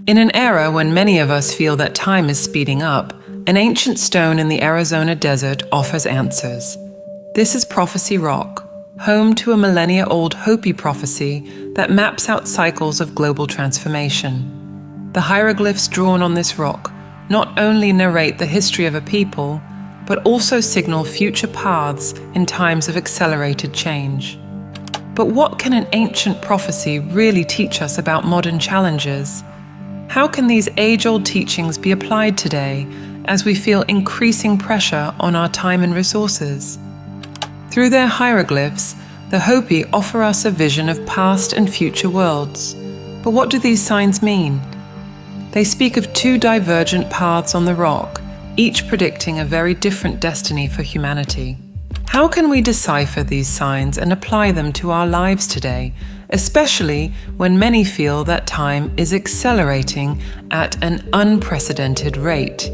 In an era when many of us feel that time is speeding up, an ancient stone in the Arizona desert offers answers. This is Prophecy Rock, home to a millennia-old Hopi prophecy that maps out cycles of global transformation. The hieroglyphs drawn on this rock not only narrate the history of a people, but also signal future paths in times of accelerated change. But what can an ancient prophecy really teach us about modern challenges? How can these age-old teachings be applied today as we feel increasing pressure on our time and resources? Through their hieroglyphs, the Hopi offer us a vision of past and future worlds. But what do these signs mean? They speak of two divergent paths on the rock, each predicting a very different destiny for humanity. How can we decipher these signs and apply them to our lives today, especially when many feel that time is accelerating at an unprecedented rate?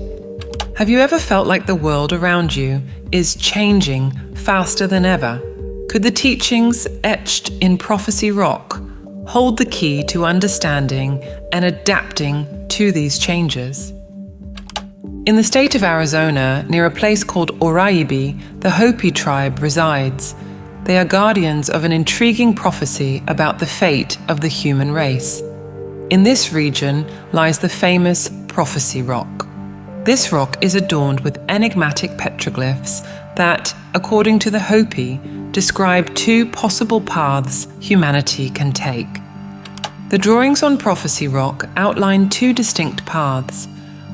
Have you ever felt like the world around you is changing faster than ever? Could the teachings etched in Prophecy Rock hold the key to understanding and adapting to these changes? In the state of Arizona, near a place called Oraibi, the Hopi tribe resides. They are guardians of an intriguing prophecy about the fate of the human race. In this region lies the famous Prophecy Rock. This rock is adorned with enigmatic petroglyphs that, according to the Hopi, describe two possible paths humanity can take. The drawings on Prophecy Rock outline two distinct paths.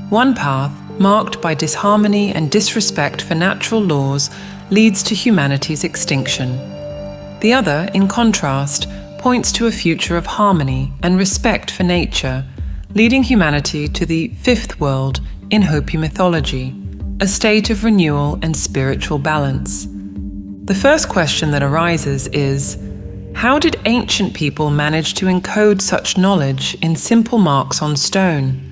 One path, marked by disharmony and disrespect for natural laws, leads to humanity's extinction. The other, in contrast, points to a future of harmony and respect for nature, leading humanity to the fifth world in Hopi mythology, a state of renewal and spiritual balance. The first question that arises is, how did ancient people manage to encode such knowledge in simple marks on stone?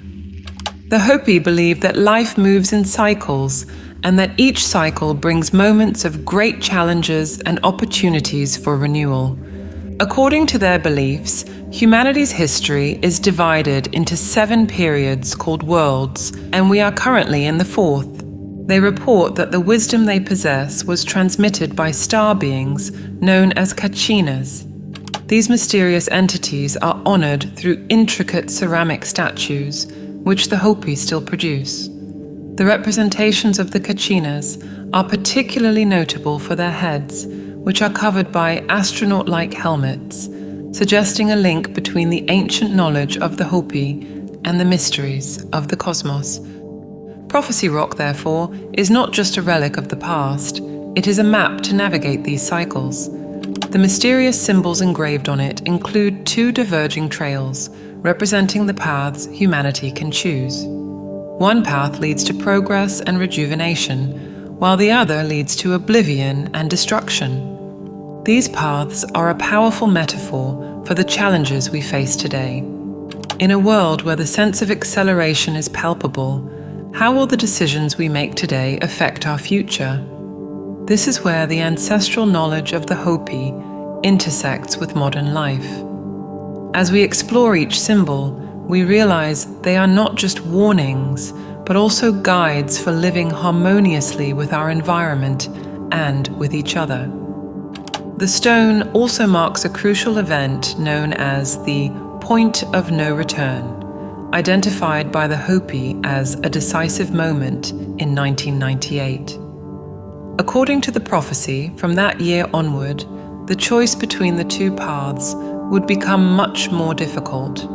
The Hopi believe that life moves in cycles and that each cycle brings moments of great challenges and opportunities for renewal. According to their beliefs, humanity's history is divided into 7 periods called worlds, and we are currently in the 4th. They report that the wisdom they possess was transmitted by star beings known as kachinas. These mysterious entities are honored through intricate ceramic statues, which the Hopi still produce. The representations of the kachinas are particularly notable for their heads, which are covered by astronaut-like helmets, suggesting a link between the ancient knowledge of the Hopi and the mysteries of the cosmos. Prophecy Rock, therefore, is not just a relic of the past, it is a map to navigate these cycles. The mysterious symbols engraved on it include 2 diverging trails, representing the paths humanity can choose. One path leads to progress and rejuvenation, while the other leads to oblivion and destruction. These paths are a powerful metaphor for the challenges we face today. In a world where the sense of acceleration is palpable, how will the decisions we make today affect our future? This is where the ancestral knowledge of the Hopi intersects with modern life. As we explore each symbol, we realize they are not just warnings, but also guides for living harmoniously with our environment and with each other. The stone also marks a crucial event known as the Point of No Return, identified by the Hopi as a decisive moment in 1998. According to the prophecy, from that year onward, the choice between the 2 paths would become much more difficult.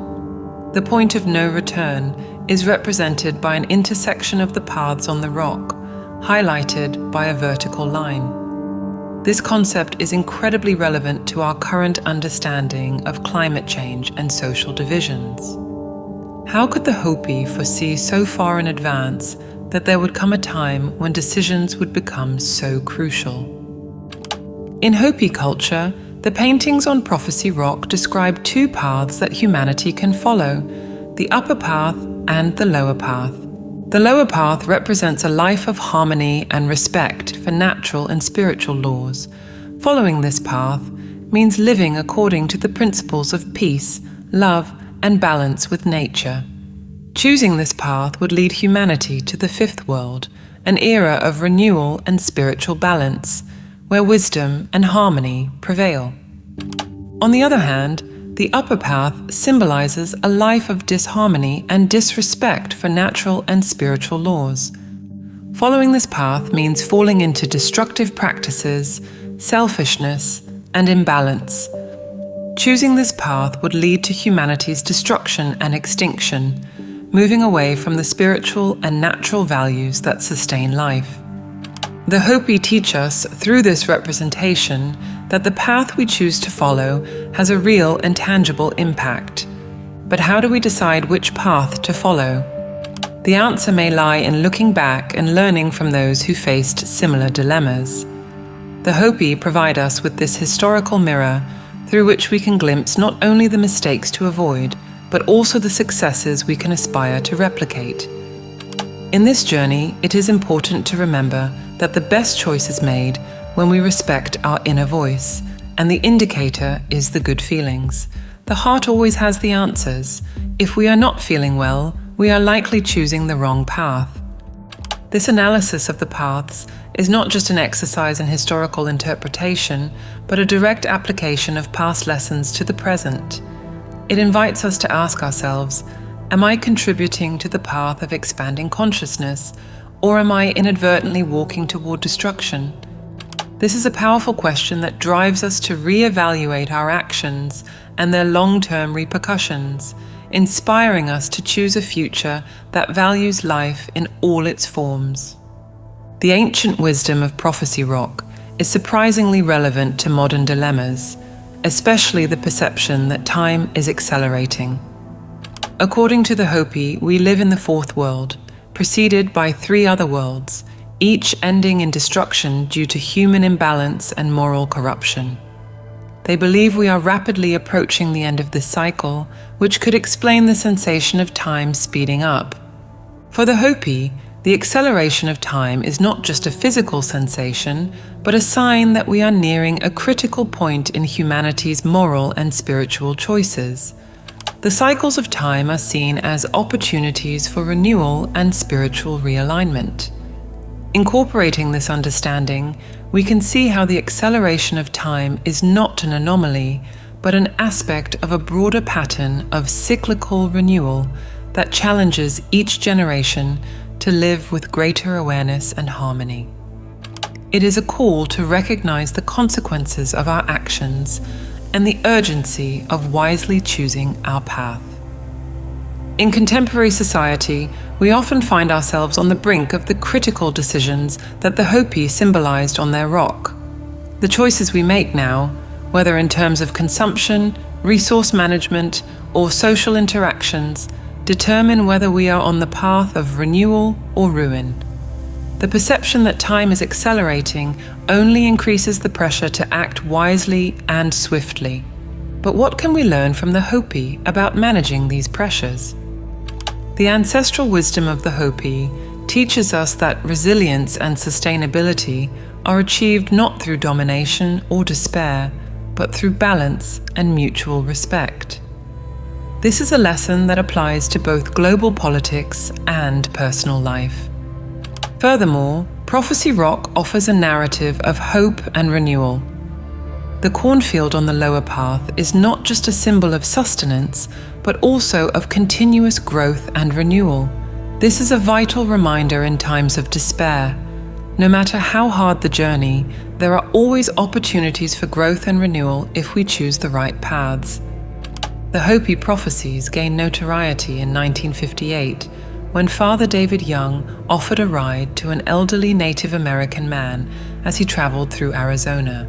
The point of no return is represented by an intersection of the paths on the rock, highlighted by a vertical line. This concept is incredibly relevant to our current understanding of climate change and social divisions. How could the Hopi foresee so far in advance that there would come a time when decisions would become so crucial? In Hopi culture, the paintings on Prophecy Rock describe 2 paths that humanity can follow, the upper path and the lower path. The lower path represents a life of harmony and respect for natural and spiritual laws. Following this path means living according to the principles of peace, love, and balance with nature. Choosing this path would lead humanity to the fifth world, an era of renewal and spiritual balance, where wisdom and harmony prevail. On the other hand, the upper path symbolizes a life of disharmony and disrespect for natural and spiritual laws. Following this path means falling into destructive practices, selfishness, and imbalance. Choosing this path would lead to humanity's destruction and extinction, moving away from the spiritual and natural values that sustain life. The Hopi teach us through this representation that the path we choose to follow has a real and tangible impact. But how do we decide which path to follow? The answer may lie in looking back and learning from those who faced similar dilemmas. The Hopi provide us with this historical mirror through which we can glimpse not only the mistakes to avoid, but also the successes we can aspire to replicate. In this journey, it is important to remember that the best choice is made when we respect our inner voice, and the indicator is the good feelings. The heart always has the answers. If we are not feeling well, we are likely choosing the wrong path. This analysis of the paths is not just an exercise in historical interpretation, but a direct application of past lessons to the present. It invites us to ask ourselves, am I contributing to the path of expanding consciousness, or am I inadvertently walking toward destruction? This is a powerful question that drives us to reevaluate our actions and their long-term repercussions, inspiring us to choose a future that values life in all its forms. The ancient wisdom of Prophecy Rock is surprisingly relevant to modern dilemmas, especially the perception that time is accelerating. According to the Hopi, we live in the fourth world, preceded by 3 other worlds, each ending in destruction due to human imbalance and moral corruption. They believe we are rapidly approaching the end of this cycle, which could explain the sensation of time speeding up. For the Hopi, the acceleration of time is not just a physical sensation, but a sign that we are nearing a critical point in humanity's moral and spiritual choices. The cycles of time are seen as opportunities for renewal and spiritual realignment. Incorporating this understanding, we can see how the acceleration of time is not an anomaly, but an aspect of a broader pattern of cyclical renewal that challenges each generation to live with greater awareness and harmony. It is a call to recognize the consequences of our actions and the urgency of wisely choosing our path. In contemporary society, we often find ourselves on the brink of the critical decisions that the Hopi symbolized on their rock. The choices we make now, whether in terms of consumption, resource management, or social interactions, determine whether we are on the path of renewal or ruin. The perception that time is accelerating only increases the pressure to act wisely and swiftly. But what can we learn from the Hopi about managing these pressures? The ancestral wisdom of the Hopi teaches us that resilience and sustainability are achieved not through domination or despair, but through balance and mutual respect. This is a lesson that applies to both global politics and personal life. Furthermore, Prophecy Rock offers a narrative of hope and renewal. The cornfield on the lower path is not just a symbol of sustenance, but also of continuous growth and renewal. This is a vital reminder in times of despair. No matter how hard the journey, there are always opportunities for growth and renewal if we choose the right paths. The Hopi prophecies gained notoriety in 1958 when Father David Young offered a ride to an elderly Native American man as he traveled through Arizona.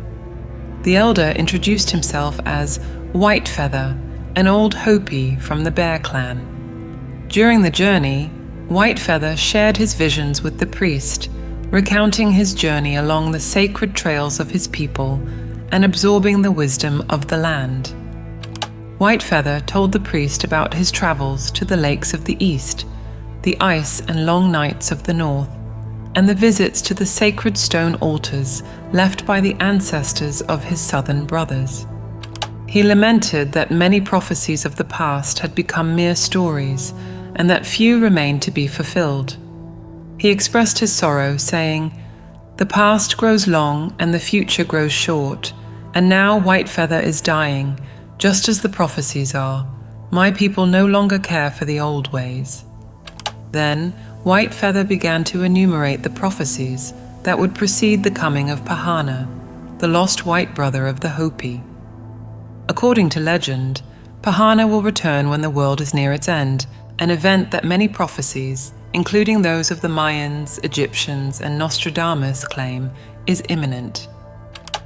The elder introduced himself as White Feather, an old Hopi from the Bear Clan. During the journey, White Feather shared his visions with the priest, recounting his journey along the sacred trails of his people and absorbing the wisdom of the land. White Feather told the priest about his travels to the lakes of the east, the ice and long nights of the north, and the visits to the sacred stone altars left by the ancestors of his southern brothers. He lamented that many prophecies of the past had become mere stories, and that few remain to be fulfilled. He expressed his sorrow, saying, "The past grows long and the future grows short, and now Whitefeather is dying, just as the prophecies are. My people no longer care for the old ways." Then Whitefeather began to enumerate the prophecies that would precede the coming of Pahana, the lost white brother of the Hopi. According to legend, Pahana will return when the world is near its end, an event that many prophecies, including those of the Mayans, Egyptians, and Nostradamus, claim is imminent.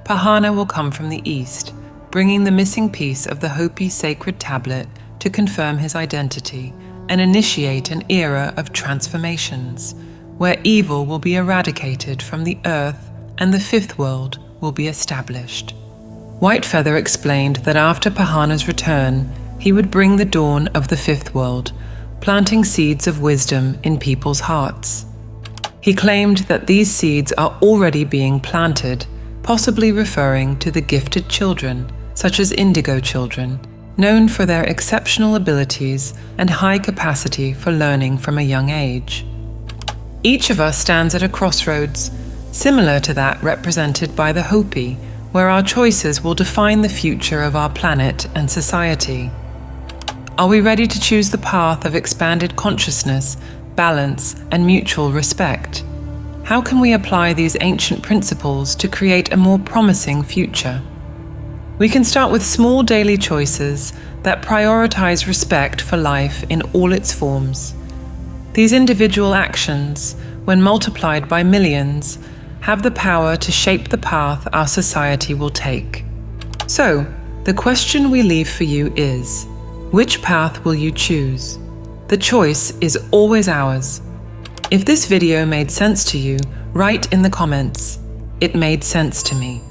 Pahana will come from the east, bringing the missing piece of the Hopi sacred tablet to confirm his identity and initiate an era of transformations, where evil will be eradicated from the earth and the fifth world will be established. Whitefeather explained that after Pahana's return, he would bring the dawn of the fifth world, planting seeds of wisdom in people's hearts. He claimed that these seeds are already being planted, possibly referring to the gifted children, such as indigo children, known for their exceptional abilities and high capacity for learning from a young age. Each of us stands at a crossroads, similar to that represented by the Hopi, where our choices will define the future of our planet and society. Are we ready to choose the path of expanded consciousness, balance, and mutual respect? How can we apply these ancient principles to create a more promising future? We can start with small daily choices that prioritize respect for life in all its forms. These individual actions, when multiplied by millions, have the power to shape the path our society will take. So, the question we leave for you is, which path will you choose? The choice is always ours. If this video made sense to you, write in the comments, "It made sense to me."